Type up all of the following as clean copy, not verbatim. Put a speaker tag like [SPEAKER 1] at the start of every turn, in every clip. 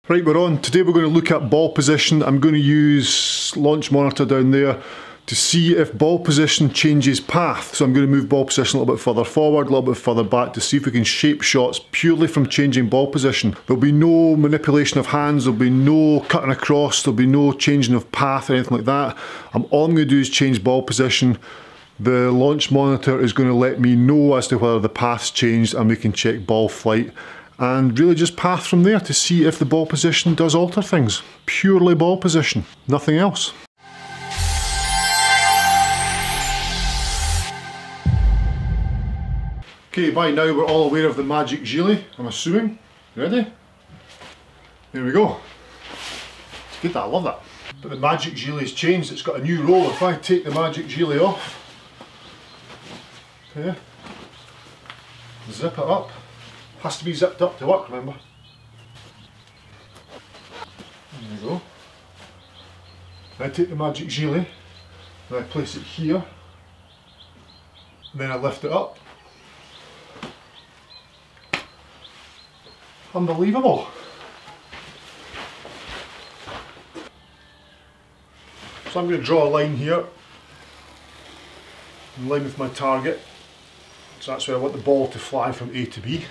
[SPEAKER 1] Right, we're on. Today we're going to look at ball position. I'm going to use launch monitor down there to see if ball position changes path. So I'm going to move ball position a little bit further forward, a little bit further back to see if we can shape shots purely from changing ball position. There'll be no manipulation of hands, there'll be no cutting across, there'll be no changing of path or anything like that. All I'm going to do is change ball position. The launch monitor is going to let me know as to whether the path's changed, and we can check ball flight and really just path from there to see if the ball position does alter things. Purely ball position, nothing else. Okay, by now we're all aware of the Magic Gilly, I'm assuming. Ready? There we go. It's good that, I love that. But the Magic Gilly's changed, it's got a new roll. If I take the Magic Gilly off, okay, zip it up. Has to be zipped up to work, remember? There we go. I take the Magic Gilly and I place it here, and then I lift it up. Unbelievable! So I'm going to draw a line here, in line with my target. So that's where I want the ball to fly from A to B.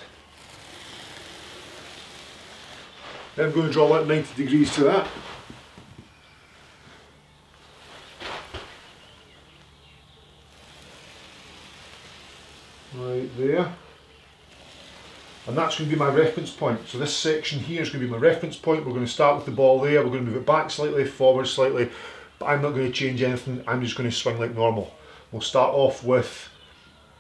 [SPEAKER 1] Then I'm going to draw about 90 degrees to that. Right there. And that's going to be my reference point. So this section here is going to be my reference point. We're going to start with the ball there, we're going to move it back slightly, forward slightly, but I'm not going to change anything, I'm just going to swing like normal. We'll start off with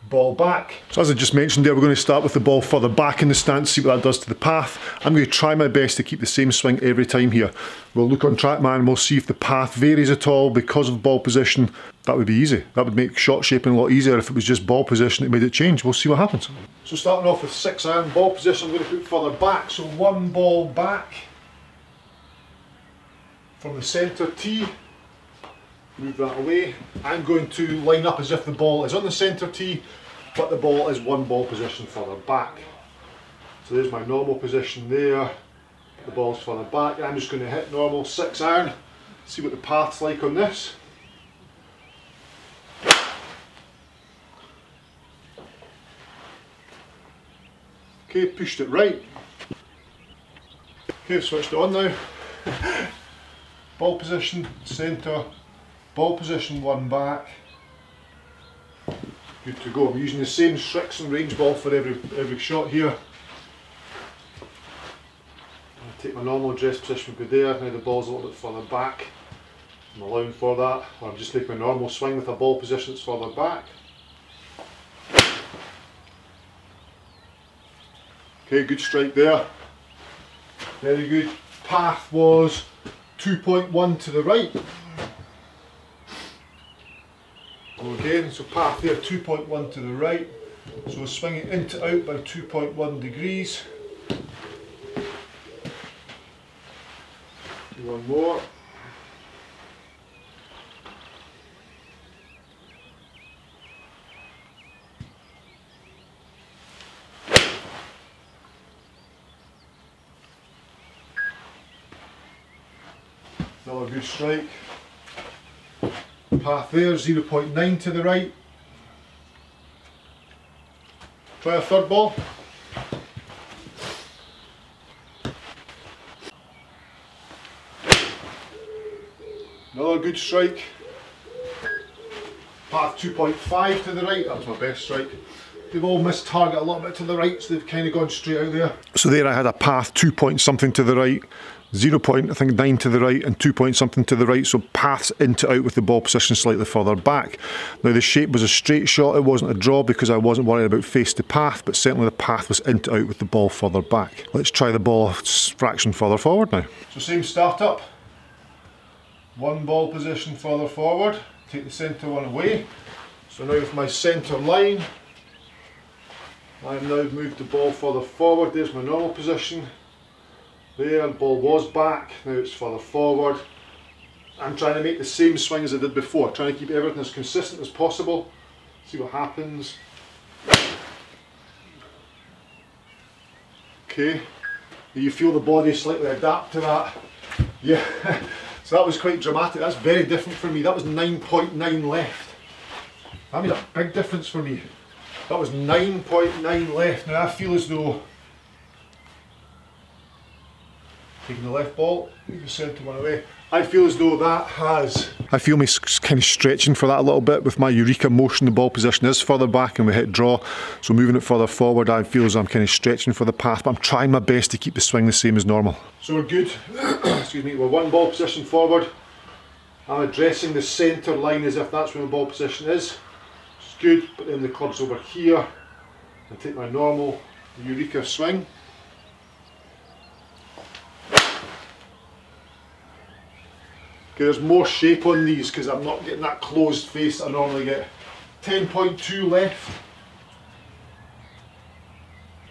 [SPEAKER 1] ball back. So as I just mentioned there, we're going to start with the ball further back in the stance, see what that does to the path. I'm going to try my best to keep the same swing every time here. We'll look on TrackMan and we'll see if the path varies at all because of ball position. That would be easy. That would make shot shaping a lot easier. If it was just ball position it made it change. We'll see what happens. So starting off with 6-iron, ball position I'm going to put further back. So one ball back from the centre tee. Move that away. I'm going to line up as if the ball is on the centre tee, but the ball is one ball position further back. So there's my normal position there. The ball's further back. I'm just going to hit normal 6-iron. See what the path's like on this. Okay, pushed it right. Okay, switched it on now. Ball position, centre. Ball position, one back. Good to go. I'm using the same Srixon range ball for every shot here. I'll take my normal address position would be there. Now the ball's a little bit further back. I'm allowing for that. Or I'm just taking my normal swing with a ball position that's further back. Okay, good strike there. Very good. Path was 2.1 to the right. Again, so path there 2.1 to the right, so we're swinging into out by 2.1 degrees. Do one more. Another good strike. Path there, 0.9 to the right. Try a third ball. Another good strike. Path 2.5 to the right, that was my best strike. They've all missed target a little bit to the right, so they've kind of gone straight out there. So there I had a path 2 point something to the right, 0 point I think 9 to the right and 2 point something to the right, so paths into out with the ball position slightly further back. Now the shape was a straight shot, it wasn't a draw because I wasn't worried about face to path, but certainly the path was into out with the ball further back. Let's try the ball a fraction further forward now. So same start up, one ball position further forward, take the centre one away. So now with my centre line, I've now moved the ball further forward. There's my normal position. There, the ball was back, now it's further forward. I'm trying to make the same swing as I did before, trying to keep everything as consistent as possible. See what happens. Okay, You feel the body slightly adapt to that. Yeah, so that was quite dramatic. That's very different for me. That was 9.9 left. That made a big difference for me. That was 9.9 left. Now I feel as though, taking the left ball, leave the centre one away. I feel as though that has... I feel me kind of stretching for that a little bit with my Eureka Motion. The ball position is further back and we hit draw, so moving it further forward I feel as though I'm kind of stretching for the path, but I'm trying my best to keep the swing the same as normal. So we're good. Excuse me, we're one ball position forward. I'm addressing the centre line as if that's where the ball position is. It's good, but then the club's over here. I take my normal Eureka swing. Okay, there's more shape on these because I'm not getting that closed face I normally get. 10.2 left.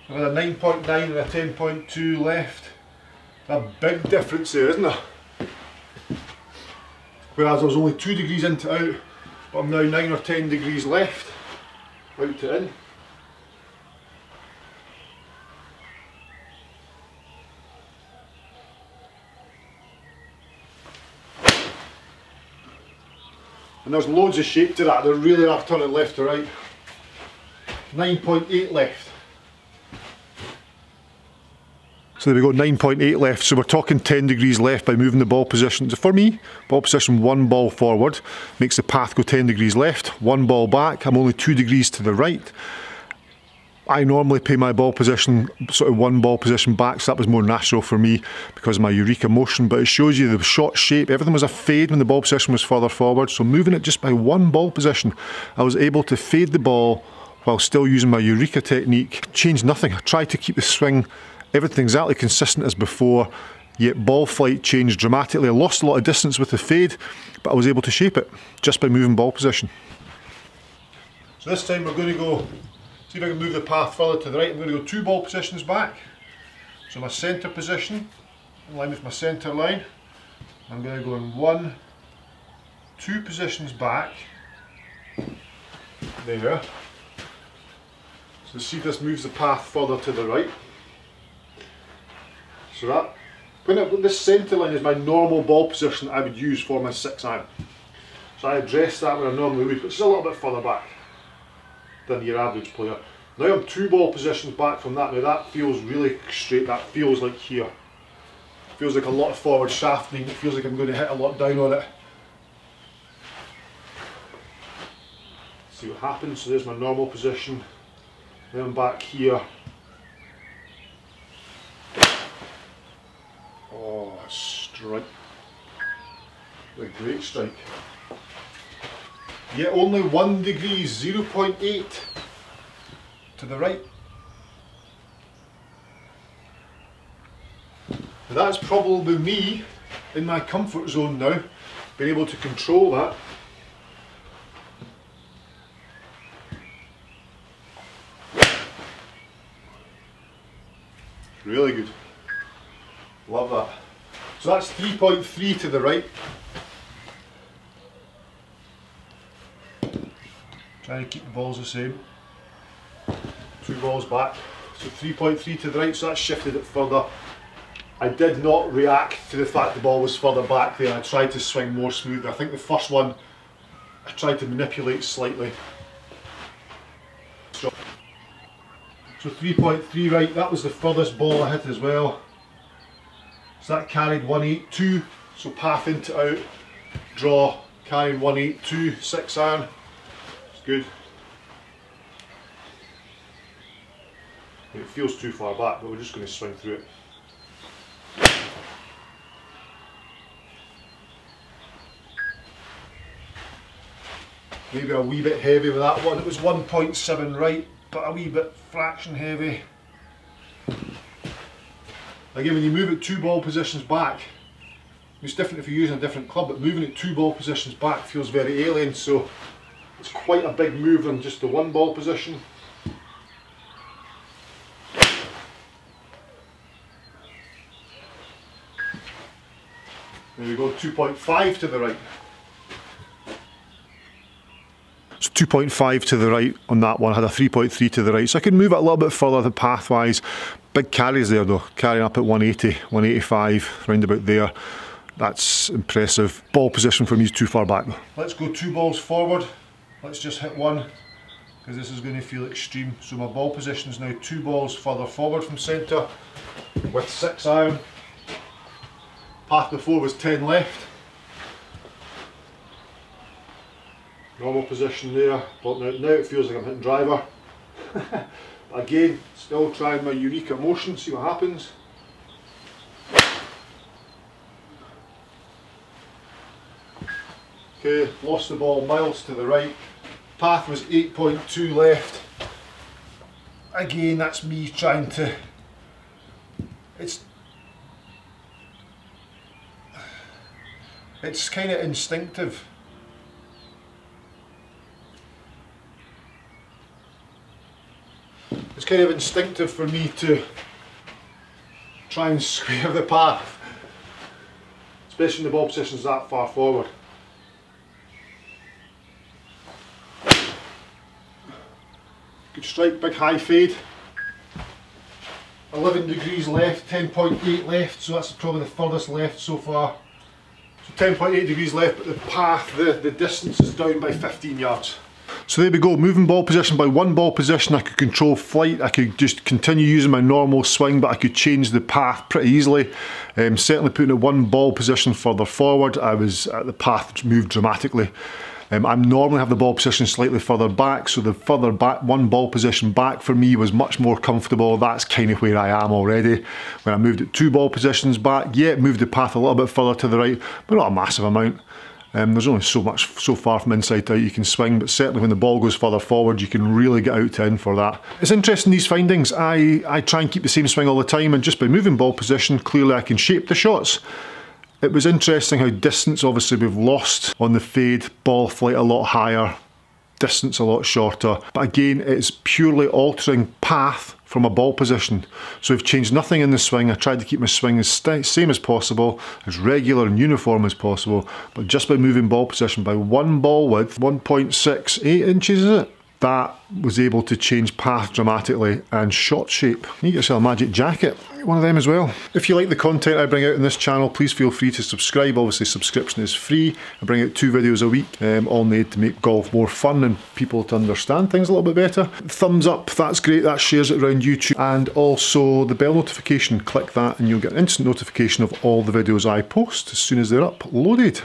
[SPEAKER 1] I've had a 9.9 and a 10.2 left. A big difference there, isn't there? Whereas I was only 2 degrees into out, but I'm now 9 or 10 degrees left, out to in. And there's loads of shape to that. There really are turning left to right. 9.8 left. So there we go, 9.8 left. So we're talking 10 degrees left by moving the ball position. For me, ball position 1 ball forward makes the path go 10 degrees left, 1 ball back. I'm only 2 degrees to the right. I normally play my ball position sort of 1 ball position back, so that was more natural for me because of my Eureka Motion, but it shows you the shot shape. Everything was a fade when the ball position was further forward, so moving it just by 1 ball position, I was able to fade the ball while still using my Eureka technique. Changed nothing. I tried to keep the swing, everything exactly consistent as before, yet ball flight changed dramatically. I lost a lot of distance with the fade, but I was able to shape it just by moving ball position. So this time we're going to go, see if I can move the path further to the right. I'm going to go 2 ball positions back. So my centre position, in line with my centre line. I'm going to go in 1, 2 positions back. There. So see if this moves the path further to the right. So that, when this centre line is my normal ball position I would use for my 6-iron. So I address that where I normally would, but it's a little bit further back than your average player. Now I'm 2 ball positions back from that. Now that feels really straight, that feels like here. Feels like a lot of forward shafting, it feels like I'm going to hit a lot down on it. See what happens, so there's my normal position. Then I'm back here. Oh, strike. A great strike. Yet only 1 degree, 0.8 to the right. Now that's probably me in my comfort zone now, being able to control that. Really good. Love that. So that's 3.3 to the right. Trying to keep the balls the same. 2 balls back. So 3.3 to the right, so that shifted it further. I did not react to the fact the ball was further back there. I tried to swing more smoothly. I think the first one I tried to manipulate slightly. So 3.3 right, that was the furthest ball I hit as well. So that carried 182, so path into out, draw, carrying 182, 6-iron. It's good. It feels too far back, but we're just going to swing through it. Maybe a wee bit heavy with that one. It was 1.7 right, but a wee bit fraction heavy. Again, when you move it 2 ball positions back, it's different if you're using a different club, but moving it 2 ball positions back feels very alien, so it's quite a big move than just the 1 ball position. There we go, 2.5 to the right. So 2.5 to the right on that one, I had a 3.3 to the right, so I could move it a little bit further the pathwise. Big carries there though, carrying up at 180, 185, round about there. That's impressive. Ball position for me is too far back though. Let's go 2 balls forward. Let's just hit one, because this is going to feel extreme. So my ball position is now 2 balls further forward from centre with 6 iron. Path before was 10 left. Normal position there, bottom out now, it feels like I'm hitting driver. Again, still trying my Eureka motion, see what happens. Okay, lost the ball miles to the right. Path was 8.2 left. Again, that's me trying to... It's kind of instinctive. It's kind of instinctive for me to try and square the path, especially when the ball position's that far forward. Good strike, big high fade. 11 degrees left, 10.8 left, so that's probably the furthest left so far. So 10.8 degrees left, but the path, the distance is down by 15 yards. So there we go, moving ball position by 1 ball position. I could control flight, I could just continue using my normal swing, but I could change the path pretty easily. Certainly putting it 1 ball position further forward, the path moved dramatically. I normally have the ball position slightly further back, so the further back, 1 ball position back for me was much more comfortable. That's kind of where I am already. When I moved it 2 ball positions back, yeah, it moved the path a little bit further to the right, but not a massive amount. There's only so far from inside to out you can swing, but certainly when the ball goes further forward you can really get out to in for that. It's interesting, these findings. I try and keep the same swing all the time, and just by moving ball position, clearly I can shape the shots. It was interesting how distance, obviously we've lost on the fade, ball flight a lot higher, distance a lot shorter, but again it's purely altering path from a ball position. So we've changed nothing in the swing. I tried to keep my swing as same as possible, as regular and uniform as possible, but just by moving ball position by 1 ball width, 1.68 inches is it? That was able to change path dramatically and shot shape. You get yourself a magic jacket, one of them as well. If you like the content I bring out on this channel, please feel free to subscribe. Obviously subscription is free. I bring out 2 videos a week, all made to make golf more fun and people to understand things a little bit better. Thumbs up, that's great, that shares it around YouTube. And also the bell notification, click that and you'll get an instant notification of all the videos I post as soon as they're uploaded.